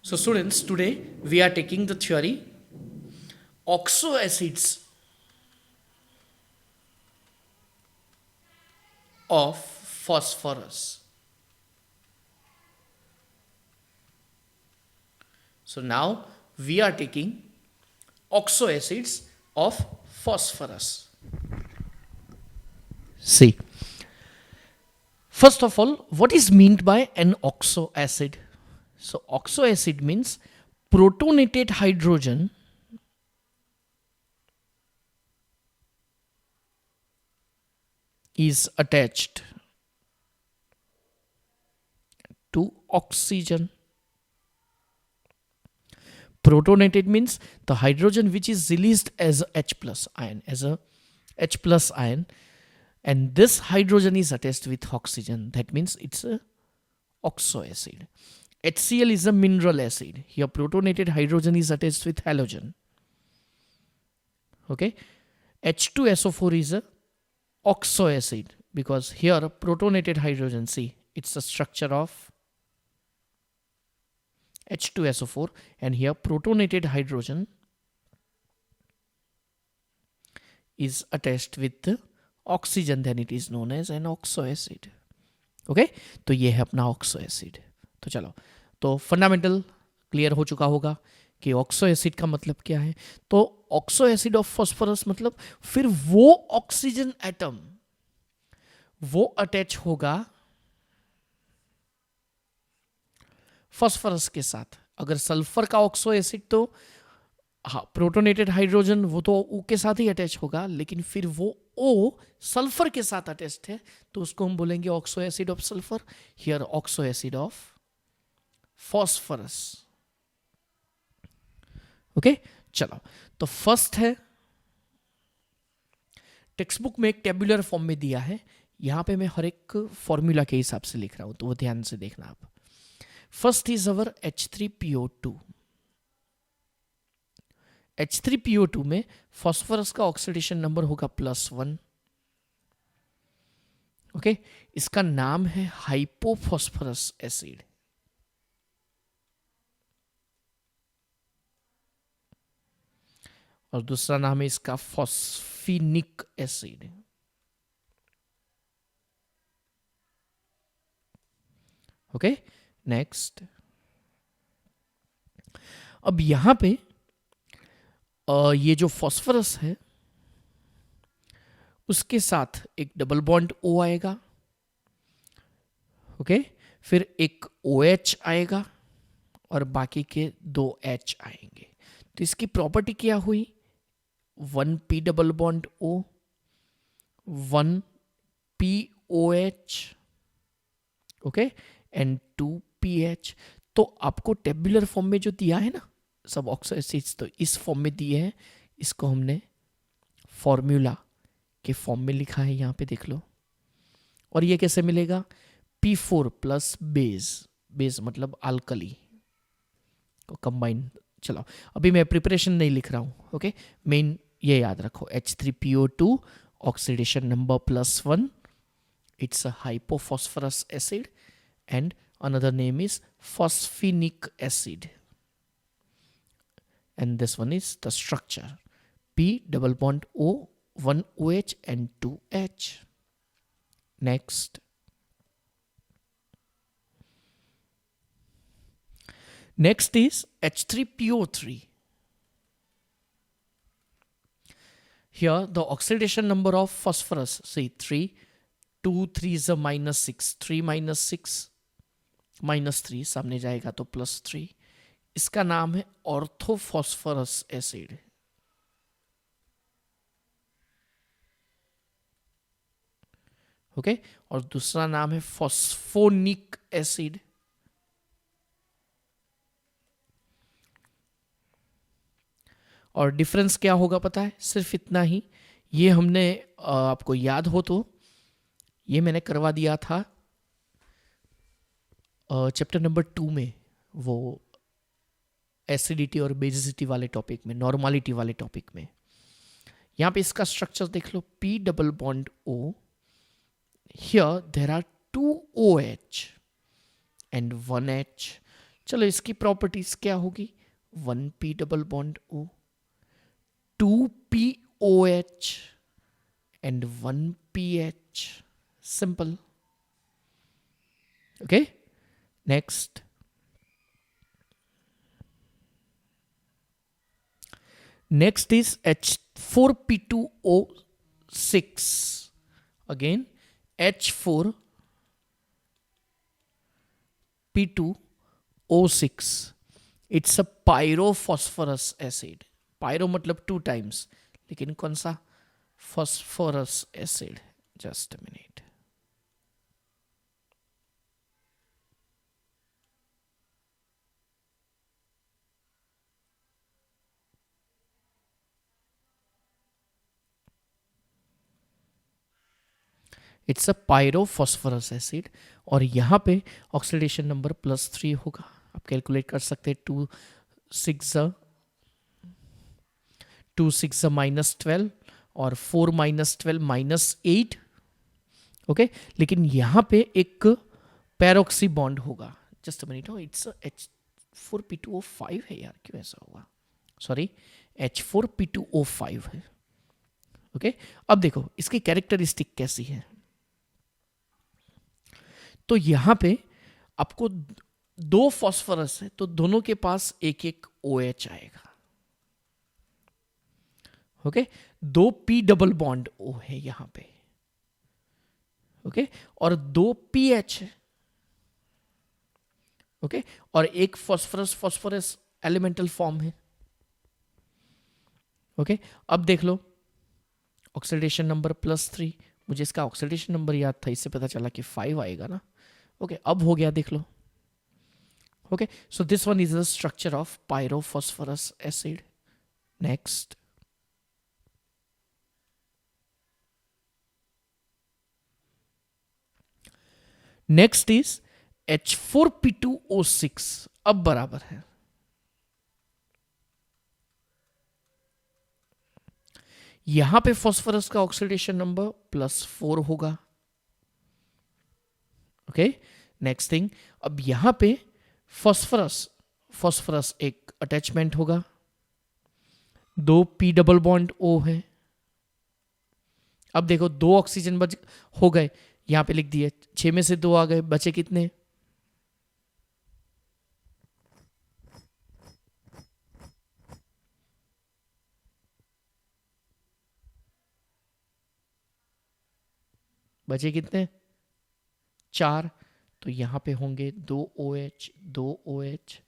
So students, today we are taking the theory oxo acids of phosphorus. So now we are taking oxo acids of phosphorus. See, first of all, what is meant by an oxo acid? So oxo acid means protonated hydrogen is attached to oxygen. Protonated means the hydrogen which is released as a H plus ion, and this hydrogen is attached with oxygen. That means it's a oxo acid. HCl is a mineral acid. Here protonated hydrogen is attached with halogen. Okay. H2SO4 is a oxo acid because here protonated hydrogen, see, it's the structure of H2SO4, and here protonated hydrogen is attached with the oxygen, then it is known as an oxo acid. Okay तो ये है अपना oxo acid. तो चलो, तो fundamental clear हो चुका होगा कि ऑक्सो एसिड का मतलब क्या है. तो ऑक्सो एसिड ऑफ फॉस्फोरस मतलब फिर वो ऑक्सीजन एटम वो अटैच होगा फॉस्फोरस के साथ. अगर सल्फर का ऑक्सो एसिड तो हाँ, प्रोटोनेटेड हाइड्रोजन वो तो ओ के साथ ही अटैच होगा, लेकिन फिर वो ओ सल्फर के साथ अटैच्ड है तो उसको हम बोलेंगे oxo acid of sulphur. Here oxo acid of phosphorus. Okay चलो, तो फर्स्ट है, टेक्स्ट बुक में एक टेबुलर फॉर्म में दिया है. यहां पे मैं हर एक फॉर्मूला के हिसाब से लिख रहा हूं, तो वो ध्यान से देखना आप. First is our H3PO2. H3PO2 में फॉस्फोरस का ऑक्सीडेशन नंबर होगा +1. ओके, इसका नाम है हाइपोफॉस्फोरस एसिड. और दूसरा नाम है इसका फॉस्फिनिक एसिड. Okay next. अब यहां पे ये जो फॉस्फोरस है उसके साथ एक डबल बॉन्ड O आएगा. ओके, फिर एक OH आएगा और बाकी के 2 H आएंगे. तो इसकी प्रॉपर्टी क्या हुई? 1p double bond O, 1pOH, okay, and 2pH. तो आपको टेबुलर फॉर्म में जो दिया है ना सब ऑक्सो एसिड्स, तो इस फॉर्म में दिए हैं. इसको हमने फॉर्मूला के फॉर्म में लिखा है, यहां पे देख लो. और ये कैसे मिलेगा? P4 प्लस बेस मतलब अल्कली को कंबाइन. चलो, अभी मैं प्रिपरेशन नहीं लिख रहा हूं. ओके, मेन ये याद रखो, H3PO2 oxidation number +1. It's a hypophosphorous acid and another name is phosphinic acid, and this one is the structure P double bond O, 1 OH and 2 H. Next, is H3PO3. Here the oxidation number of phosphorus, see 3, 2 3 is a -6, 3 -6 -3 सामने जाएगा तो +3. इसका नाम है orthophosphorous acid. Okay, और दूसरा नाम है फॉस्फोनिक एसिड. और डिफरेंस क्या होगा पता है? सिर्फ इतना ही. ये हमने आपको याद हो तो ये मैंने करवा दिया था चैप्टर नंबर 2 में, वो एसिडिटी और बेसिसिटी वाले टॉपिक में, नॉर्मलिटी वाले टॉपिक में. यहां पे इसका स्ट्रक्चर देख लो, P double bond O. Here there are 2 OH and 1 H. चलो इसकी प्रॉपर्टीज क्या होगी, 1p double bond O, 2POH and 1pH. Simple. Okay. Next. Next is H4P2O6. Again, H4P2O6. It's a pyrophosphorus acid. Pyro मतलब 2 times, लेकिन कौन सा, phosphorus acid. Just a minute. It's a pyrophosphorous acid, और यहाँ पे oxidation number +3 होगा. आप calculate कर सकते हैं, 2 6 -12 और 4 -12 -8. ओके, लेकिन यहाँ पे एक पैरोक्सी बॉन्ड होगा. Just a minute, it's H4P2O5 है यार, क्यों ऐसा होगा, सॉरी H4P2O5 है. ओके, अब देखो इसकी कैरेक्टरिस्टिक कैसी है. तो यहां पे आपको 2 फॉस्फोरस है, तो दोनों के पास एक एक OH आएगा. Okay, 2 P double bond O है यहां पे. ओके, और 2 PH है. ओके, और एक फॉस्फोरस फॉस्फोरस एलिमेंटल फॉर्म है. ओके, अब देख लो ऑक्सीडेशन नंबर +3. मुझे इसका ऑक्सीडेशन नंबर याद था, इससे पता चला कि 5 आएगा ना. ओके, अब हो गया, देख लो. Okay, so this one is the structure of pyrophosphorous acid. Next, next is H4P2O6. अब बराबर है, यहां पे फॉस्फोरस का ऑक्सीडेशन नंबर +4 होगा. ओके, नेक्स्ट थिंग, अब यहां पे फॉस्फोरस एक अटैचमेंट होगा. 2 P डबल बॉन्ड O है. अब देखो 2 ऑक्सीजन बच हो गए, यहां पे लिख दिए, 6 में से 2 आ गए, बचे कितने, बचे कितने, 4. तो यहां पे होंगे 2 OH 2 OH,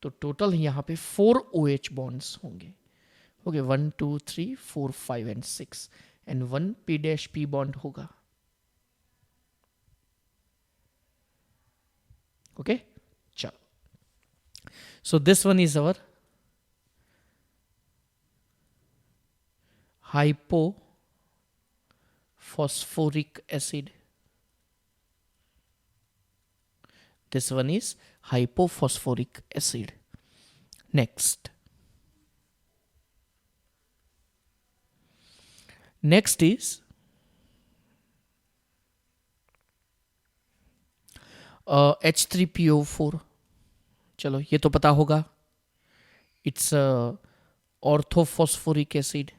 तो टोटल यहां पे 4 OH बॉन्ड्स होंगे. Okay, 1 2 3 4 5 and 6, and 1 P' bond होगा. ओके, चलो, सो this one is our hypophosphoric acid. This one is hypophosphoric acid. Next is H3PO4. चलो ये तो पता होगा, it's orthophosphoric acid.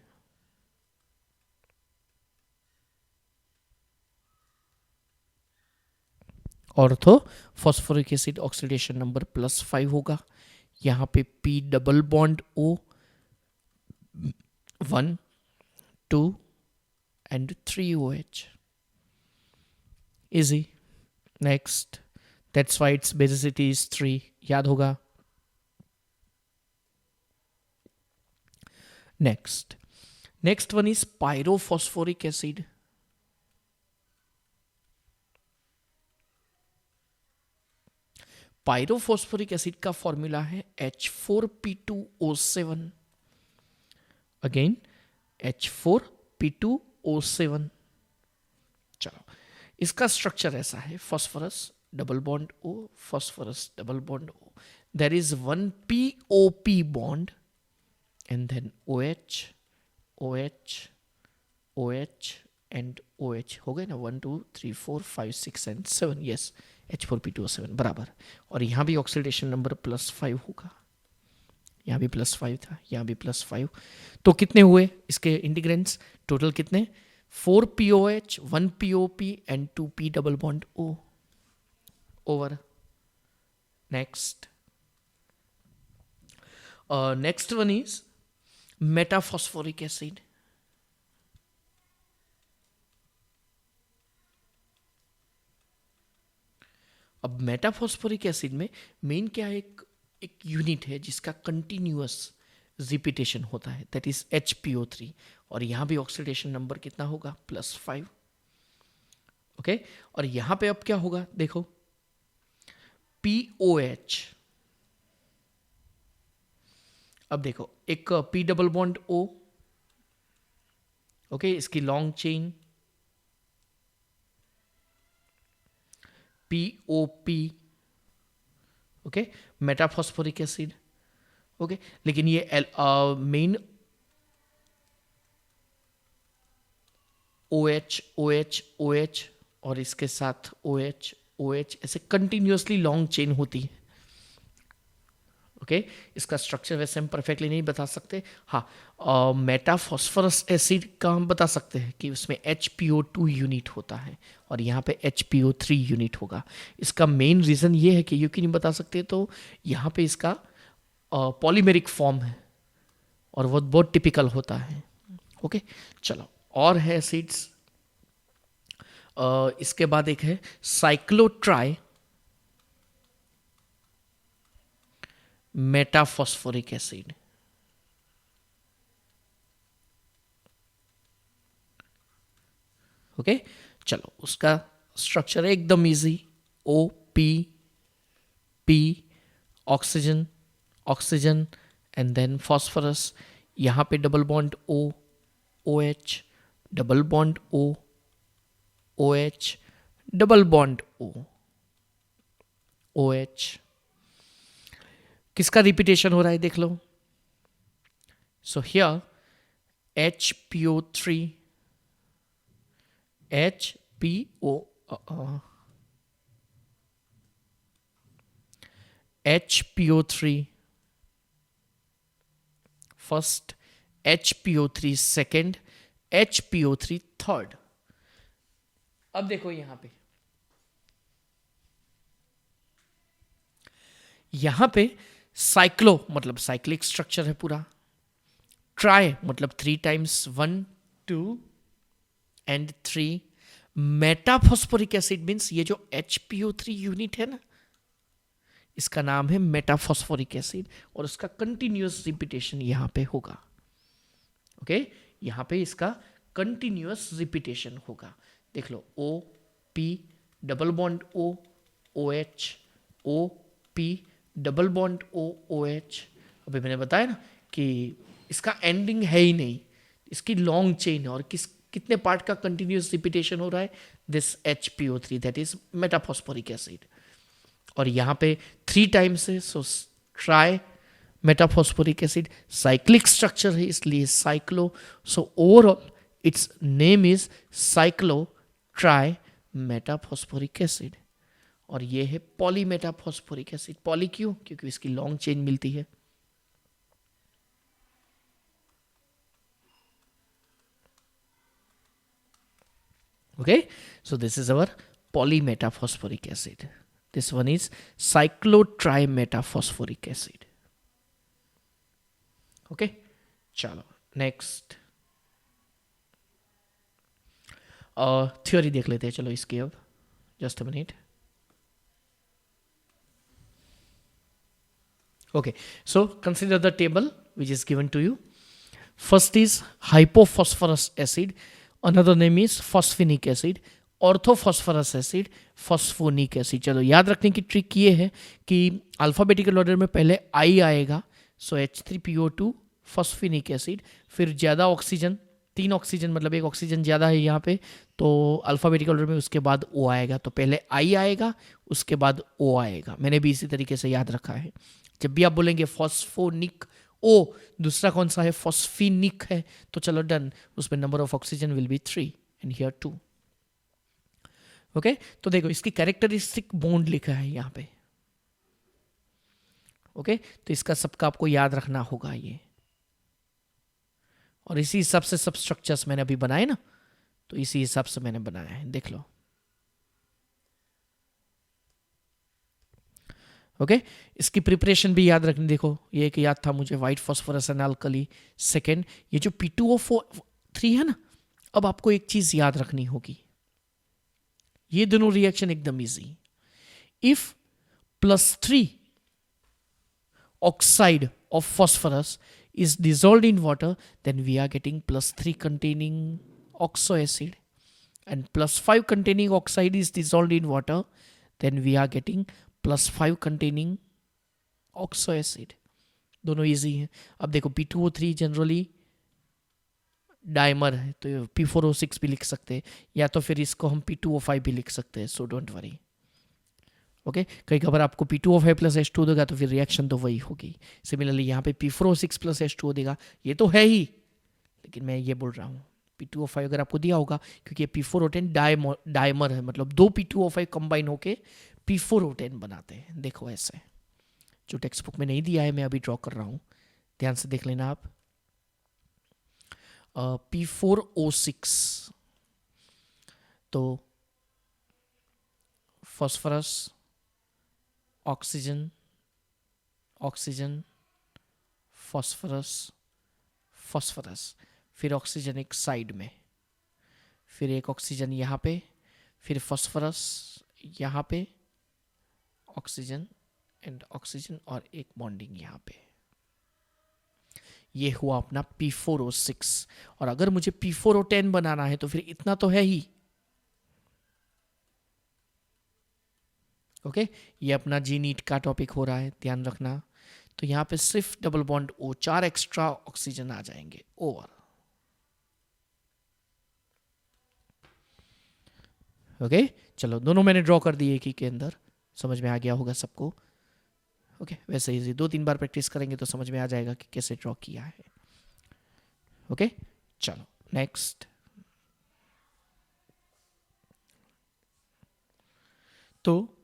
Orthophosphoric acid oxidation number +5 होगा. यहां पे P double bond O, 1 2 and 3 OH. Easy. Next, that's why its basicity is 3. याद होगा. Next one is pyrophosphoric acid. Pyrophosphoric acid का फॉर्मूला है H4P2O7. Again H4P2O7. चलो, इसका structure ऐसा है, phosphorus double bond O, phosphorus double bond O, there is 1 POP bond, and then OH OH OH and OH. हो गए ना, 1 2 3 4 5 6 and 7. Yes, H4P2O7 बराबर, और यहाँ भी ऑक्सीडेशन नंबर +5 होगा, यहाँ भी +5 था, यहाँ भी +5, तो कितने हुए इसके इंटीग्रेंट्स टोटल कितने, 4POH 1POP and 2P double bond O over. Next next one is metaphosphoric acid. अब मेटाफॉस्फोरिक एसिड में मेन क्या है, एक यूनिट है जिसका कंटिन्यूअस रिपीटेशन होता है, दैट इज HPO3, और यहां भी ऑक्सीडेशन नंबर कितना होगा, +5। ओके, और यहां पे अब क्या होगा देखो, POH, अब देखो एक P double bond O, okay, इसकी long chain POP, okay, metaphosphoric acid, okay, लेकिन ये मेन OH OH OH और इसके साथ OH OH ऐसे कंटिन्यूअसली लॉन्ग चेन होती है। ओके, इसका स्ट्रक्चर वैसे हम परफेक्टली नहीं बता सकते, हाँ मेटाफॉस्फरस एसिड का हम बता सकते हैं कि उसमें HPO2 यूनिट होता है और यहाँ पे HPO3 यूनिट होगा। इसका मेन रीज़न ये है कि क्योंकि नहीं बता सकते, तो यहाँ पे इसका पॉलीमेरिक फॉर्म है और वो बहुत टिपिकल होता है। ओके, चलो और है एसिड्स, इसके बाद एक है साइक्लोट्राई मेटाफॉस्फोरिक एसिड। ओके, चलो उसका स्ट्रक्चर है एकदम easy, OP P oxygen oxygen and then phosphorus, यहाँ पे double bond O OH double bond O OH double bond O OH। किसका रिपीटेशन हो रहा है देख लो, so here HPO3 HPO3 first, HPO3 second, HPO3 third. अब देखो यहां पे साइक्लो मतलब साइक्लिक स्ट्रक्चर है पूरा, ट्राई मतलब 3 times 1 2 and 3, metaphosphoric acid means ये जो HPO3 यूनिट है ना, इसका नाम है मेटाफॉस्फोरिक एसिड और उसका कंटिन्यूअस रिपीटेशन यहां पे होगा। ओके, यहां पे इसका कंटिन्यूअस रिपीटेशन होगा, देख लो OP double bond O OH OP double bond O OH। अभी मैंने बताया ना कि इसका एंडिंग है ही नहीं, इसकी लॉन्ग चेन है और कितने पार्ट का कंटिन्यूअस रिपीटेशन हो रहा है, this HPO3 that is metaphosphoric acid, और यहाँ पे 3 टाइम्स है, so try metaphosphoric acid, cyclic structure है इसलिए cyclo, so overall it's name is cyclo try metaphosphoric acid, और ये है पॉलीमेटाफॉस्फोरिक एसिड। पॉली क्यों, क्योंकि इसकी लॉन्ग चेन मिलती है। Okay, so this is our polymetaphosphoric acid. This one is cyclotrimetaphosphoric acid. Okay, चलो नेक्स्ट थ्योरी देख लेते हैं, चलो इसकी अब, just a minute. Okay, so consider the table which is given to you. First is hypophosphorus acid, another name is phosphinic acid, orthophosphorous acid, phosphonic acid. चलो याद रखने की ट्रिक ये है कि अल्फ़ाबेटिकल ऑर्डर में पहले I आएगा, सो H3PO2 फॉस्फिनिक एसिड, फिर ज़्यादा ऑक्सीजन, 3 ऑक्सीजन मतलब एक ऑक्सीजन ज़्यादा है यहाँ पे, तो अल्फ़ाबेटिकल ऑर्डर में उसके बाद O आएगा, तो पहले I आएगा उसके बाद O आएगा। मैंने भी इसी तरीके से याद रखा है। जब भी आप बोलेंगे फॉस्फोनिक O, दूसरा कौन सा है, फॉस्फिनिक है, तो चलो डन, उसमें number of oxygen will be 3 and here 2। Okay तो देखो इसकी कैरेक्टरिस्टिक बॉन्ड लिखा है यहाँ पे। ओके तो इसका सबका आपको याद रखना होगा ये, और इसी हिसाब से सब स्ट्रक्चर्स मैंने अभी बनाए ना, तो इसी हिसाब से मैंने बनाया है, देख लो। ओके इसकी प्रिपरेशन भी याद रखनी, देखो ये एक याद था मुझे, white phosphorus and alkali. Second ये जो P2O3 है ना, अब आपको एक चीज याद रखनी होगी, ये दोनों रिएक्शन एकदम easy. If +3 oxide of phosphorus is dissolved in water, then we are getting +3 containing oxo acid, and +5 containing oxide is dissolved in water, then we are getting +5 containing oxo acid। दोनों easy हैं। अब देखो P2O3 generally dimer है, तो P4O6 भी लिख सकते हैं, या तो फिर इसको हम P2O5 भी लिख सकते हैं, सो डोंट वरी। ओके कई खबर आपको P2O5 + H2 देगा तो फिर रिएक्शन तो वही होगी। सिमिलरली यहाँ पे P4O6 + H2O देगा, ये तो है ही, लेकिन मैं ये बोल रहा हूँ P2O5 अगर आपको दिया होगा, क्योंकि ये P4O10 डायमर है, मतलब दो P2O5 कंबाइन होके P4O10 बनाते हैं। देखो ऐसे, जो टेक्स्ट बुक में नहीं दिया है मैं अभी ड्रॉ कर रहा हूँ, ध्यान से देख लेना आप। P4O6 तो phosphorus, oxygen, oxygen, phosphorus, phosphorus, फिर ऑक्सीजन एक साइड में, फिर एक ऑक्सीजन यहाँ पे, फिर फॉस्फोरस यहाँ पे, ऑक्सीजन एंड ऑक्सीजन, और एक बॉन्डिंग यहाँ पे। ये हुआ अपना P4O6। और अगर मुझे P4O10 बनाना है तो फिर इतना तो है ही। ओके ये अपना जी नीट का टॉपिक हो रहा है, ध्यान रखना। तो यहाँ पे सिर्फ double bond O, 4 extra oxygen आ जाएंगे ओवर। ओके चलो दोनों मैंने ड्रॉ कर दिए एक ही के अंदर, समझ में आ गया होगा सबको। ओके वैसे इजी 2-3 बार प्रैक्टिस करेंगे तो समझ में आ जाएगा कि कैसे ड्रॉ किया है। ओके चलो नेक्स्ट। तो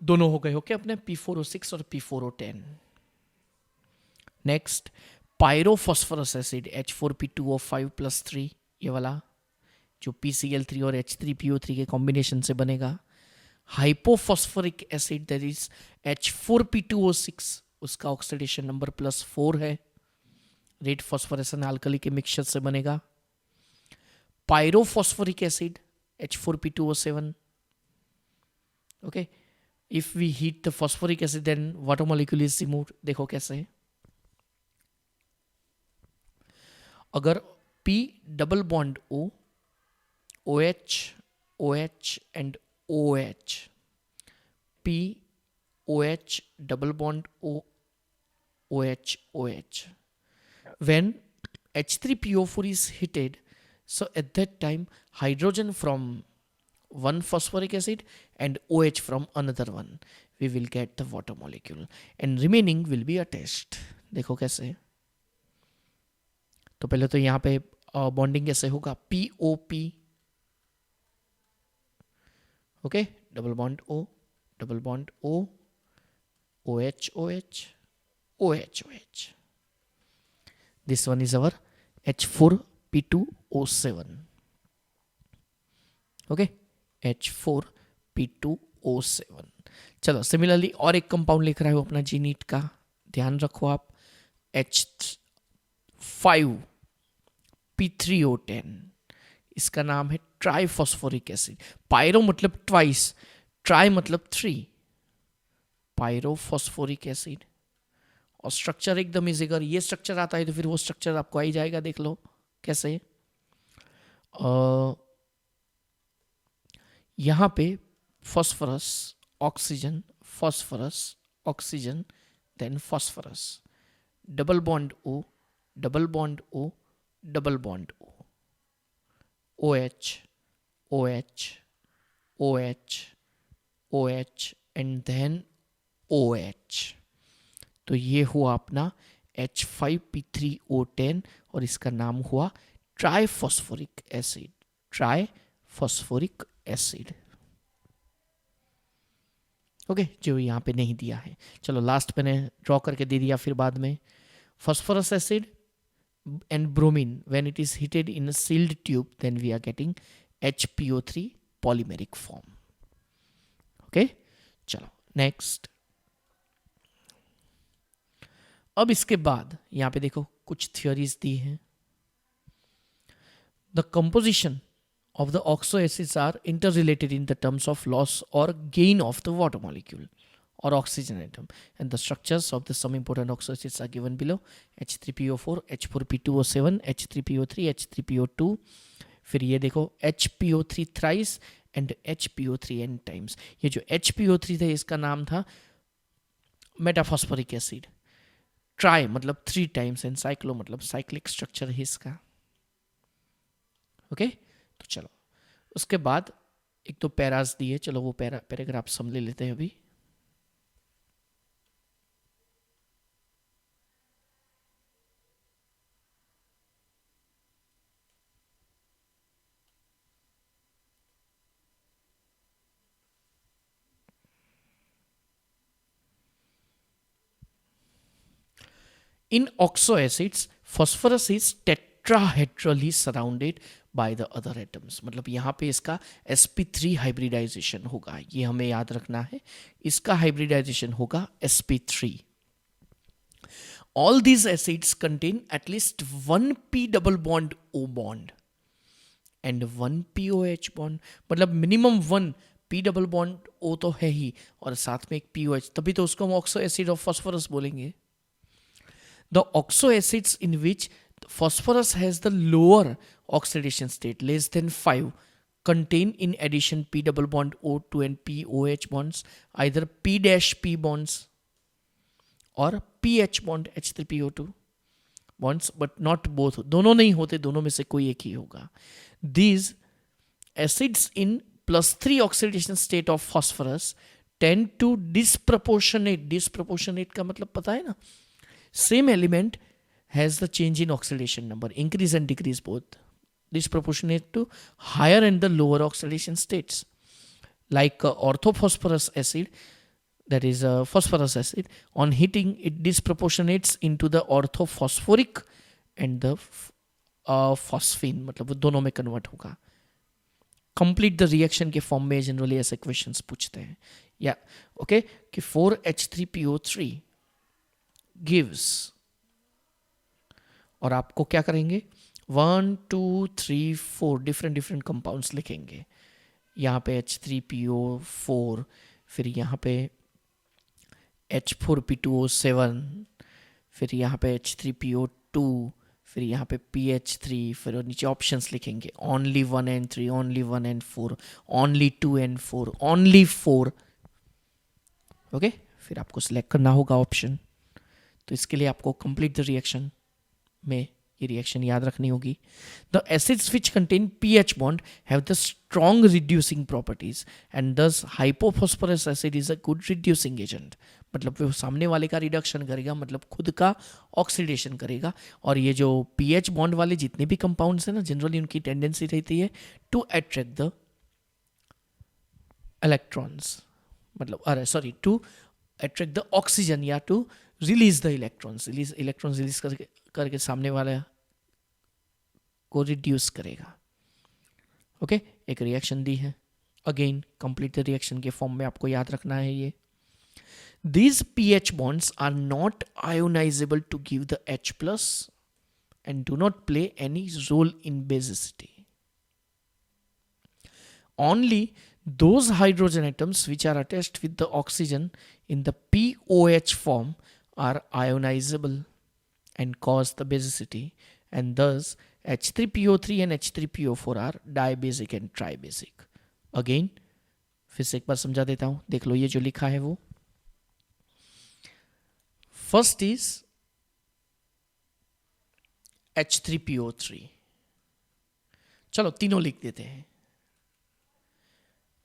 दोनों हो गए ओके अपने P4O6 और P4O10। नेक्स्ट पायरोफॉस्फोरस एसिड H4P2O5 + 3, ये वाला जो PCl3 और H3PO3 के कॉम्बिनेशन से बनेगा। Hypophosphoric acid that is H4P2O6, उसका ऑक्सीडेशन नंबर +4 है, रेड फॉस्फोरेसन अल्कली के मिक्सचर से बनेगा। Pyrophosphoric acid H4P2O7। Okay if we heat the phosphoric acid then water molecule is removed. देखो कैसे, अगर P double bond O, OH, OH and OH, P OH double bond O, OH, OH, when H3PO4 is heated, so at that time hydrogen from one phosphoric acid and OH from another one, we will get the water molecule and remaining will be attached। देखो कैसे, तो पहले तो यहाँ पे bonding कैसे होगा, POP, okay double bond O, double bond O, OH, OH, OH, OH। This one is our H4P2O7। Okay H4P2O7। चलो सिमिलरली और एक कंपाउंड लिख रहा है वो अपना जी नीट का, ध्यान रखो आप, H5P3O10, इसका नाम है ट्राइफॉस्फोरिक एसिड। पायरो मतलब ट्वाइस, ट्राई मतलब 3, पायरोफॉस्फोरिक एसिड। और स्ट्रक्चर एकदम इजी, अगर ये स्ट्रक्चर आता है तो फिर वो स्ट्रक्चर आपको आ ही जाएगा। देख लो कैसे, यहां पे phosphorus, oxygen, phosphorus, oxygen, then phosphorus, double bond O, double bond O, double bond O, OH, OH, OH, OH and then OH। तो ये हुआ अपना H5P3O10 और इसका नाम हुआ triphosphoric acid, triphosphoric acid. Okay, जो यहाँ पे नहीं दिया है। चलो लास्ट मैंने ड्रॉ करके दे दिया, फिर बाद में phosphorus acid and bromine when it is heated in a sealed tube, then we are getting HPO3 polymeric form. Okay, चलो नेक्स्ट। अब इसके बाद यहां पे देखो कुछ थियोरीज दी हैं। The composition of the oxo acids are interrelated in the terms of loss or gain of the water molecule or oxygen atom, and the structures of the some important oxo acids are given below: H3PO4, H4P2O7, H3PO3, H3PO2, फिर ये देखो HPO3 thrice and HPO3 n times। ये जो HPO3 था इसका नाम था metaphosphoric acid. Try मतलब 3 टाइम्स, एंड साइक्लो मतलब साइक्लिक स्ट्रक्चर है इसका। ओके, तो चलो उसके बाद एक तो पैरास दिए, चलो वो पैराग्राफ समझ लेते हैं अभी। In oxo acids, phosphorus is tetrahedrally surrounded by the other atoms। मतलब यहाँ पे इसका sp3 हाइब्रिडाइजेशन होगा, ये हमें याद रखना है। इसका हाइब्रिडाइजेशन होगा sp3। All these acids contain at least one p double bond O bond and one POH bond। मतलब minimum one p double bond O तो है ही, और साथ में एक POH, तभी तो उसको हम ऑक्सो एसिड ऑफ फॉस्फोरस बोलेंगे। The oxo acids in which phosphorus has the lower oxidation state less than 5 contain in addition p double bond O2 and POH bonds, either p dash p bonds or pH bond H3PO2 bonds, but not both। दोनों नहीं होते, दोनों में से कोई एक ही होगा। These acids in +3 oxidation state of phosphorus tend to disproportionate का मतलब पता है ना, same element has the change in oxidation number, increase and decrease both, disproportionate to higher and the lower oxidation states. Like orthophosphorus acid, that is phosphorus acid, on heating it disproportionates into the orthophosphoric and the phosphine, मतलब वो दोनों में convert होगा। Complete the reaction के form में generally ऐसे questions पूछते हैं। या ओके, कि 4H3PO3 गिव्स, और आपको क्या करेंगे 1 2 3 4 डिफरेंट कंपाउंड्स लिखेंगे। यहाँ पे H3PO4, फिर यहाँ पे H4P2O7, फिर यहाँ पे H3PO2, फिर यहाँ पे PH3, फिर नीचे ऑप्शंस लिखेंगे only 1 and 3, only 1 and 4, only 2 and 4, only 4। Okay, फिर आपको सिलेक्ट करना होगा ऑप्शन। तो इसके लिए आपको कंप्लीट द रिएक्शन में ये रिएक्शन याद रखनी होगी। The acids which contain PH bond have the strong reducing properties and this hypophosphorous acid is a good reducing agent. मतलब वो सामने वाले का रिडक्शन करेगा, मतलब खुद का ऑक्सीडेशन करेगा। और ये जो पीएच बॉन्ड वाले जितने भी कंपाउंड्स हैं ना, जनरली उनकी टेंडेंसी रहती है टू अट्रैक्ट द इलेक्ट्रॉन्स, मतलब अरे sorry, to attract the oxygen या to release the electrons. Electrons release करके सामने वाला को रिड्यूस करेगा। ओके, एक रिएक्शन दी है, अगेन कंप्लीट द रिएक्शन के फॉर्म में आपको याद रखना है ये। These pH bonds are not ionizable to give the H plus and do not play any role in basicity. Only those hydrogen atoms which are attached with the oxygen in the POH form are ionizable and cause the basicity, and thus H3PO3 and H3PO4 are dibasic and tribasic। Again फिर से एक बार समझा देता हूं, देख लो ये जो लिखा है वो। फर्स्ट इज H3PO3, चलो तीनों लिख देते हैं,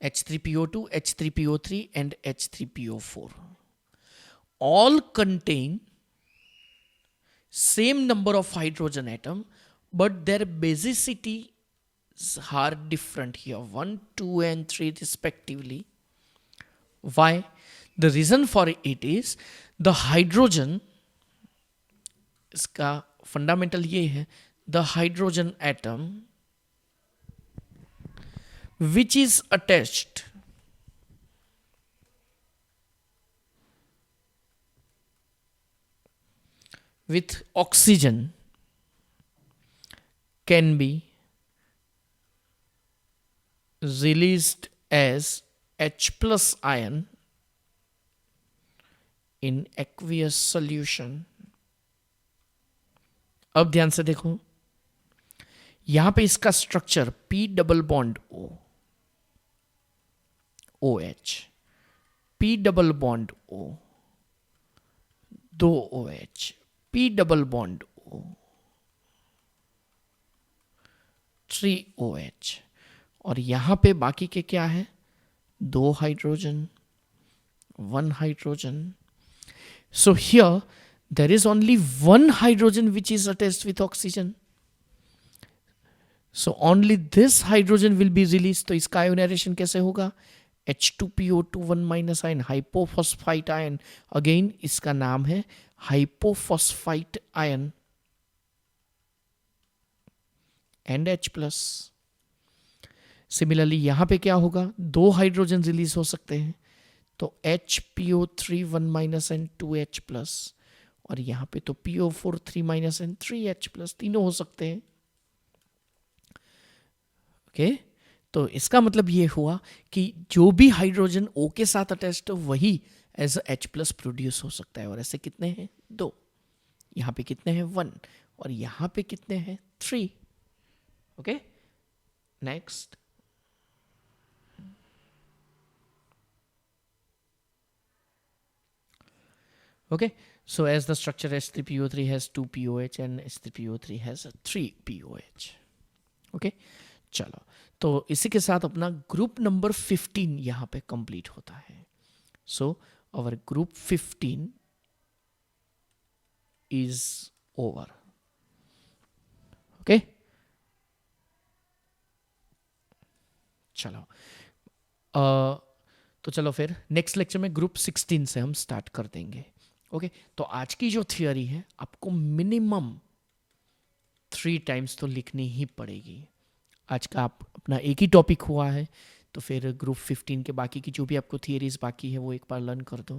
H3PO2, H3PO3 and H3PO4 all contain same number of hydrogen atom, but their basicity are different here, 1, 2 and 3 respectively. Why? The reason for it is the hydrogen, इसका फंडामेंटल ये है, the hydrogen atom which is attached with oxygen can be released as H plus ion in aqueous solution. अब ध्यान से देखो, यहां पे इसका structure P double bond O, OH, P double bond O, 2 OH, P double bond O, 3 OH, और यहां पे बाकी के क्या है, 2 hydrogen, 1 hydrogen. So here there is only 1 hydrogen which is attached with oxygen. So only this hydrogen will be released. तो इसका ionisation कैसे होगा, H2PO2 1 minus ion, hypophosphite ion. Again इसका नाम है hypophosphite ion and H plus. Similarly यहां पे क्या होगा, 2 हाइड्रोजन रिलीज हो सकते हैं, तो HPO3 1 minus and 2H plus, और यहां पे तो PO4 3 minus and 3H plus, तीनों हो सकते हैं. ओके, तो इसका मतलब ये हुआ कि जो भी हाइड्रोजन O के साथ अटैच्ड हो वही एज H प्लस प्रोड्यूस हो सकता है. और ऐसे कितने हैं, 2. यहां पे कितने हैं, 1. और यहां पे कितने हैं, 3. Okay, next. Okay, so as the structure H3PO3 has 2 POH and H3PO3 has 3 POH. Okay, चलो, तो इसी के साथ अपना ग्रुप नंबर 15 यहाँ पे कंप्लीट होता है. So our group 15 is over. Okay, चलो, तो चलो फिर नेक्स्ट लेक्चर में ग्रुप 16 से हम स्टार्ट कर देंगे. ओके, तो आज की जो थियोरी है आपको मिनिमम 3 टाइम्स तो लिखनी ही पड़ेगी. आज का आप अपना एक ही टॉपिक हुआ है, तो फिर ग्रुप 15 के बाकी की जो भी आपको थियरीज बाकी है वो एक बार लर्न कर दो.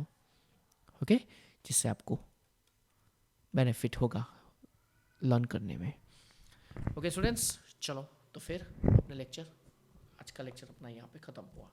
ओके, जिससे आपको बेनिफिट होगा लर्न करने में. ओके स्टूडेंट्स, चलो तो फिर अपने लेक्चर, आज का लेक्चर अपना यहाँ पे ख़त्म हुआ.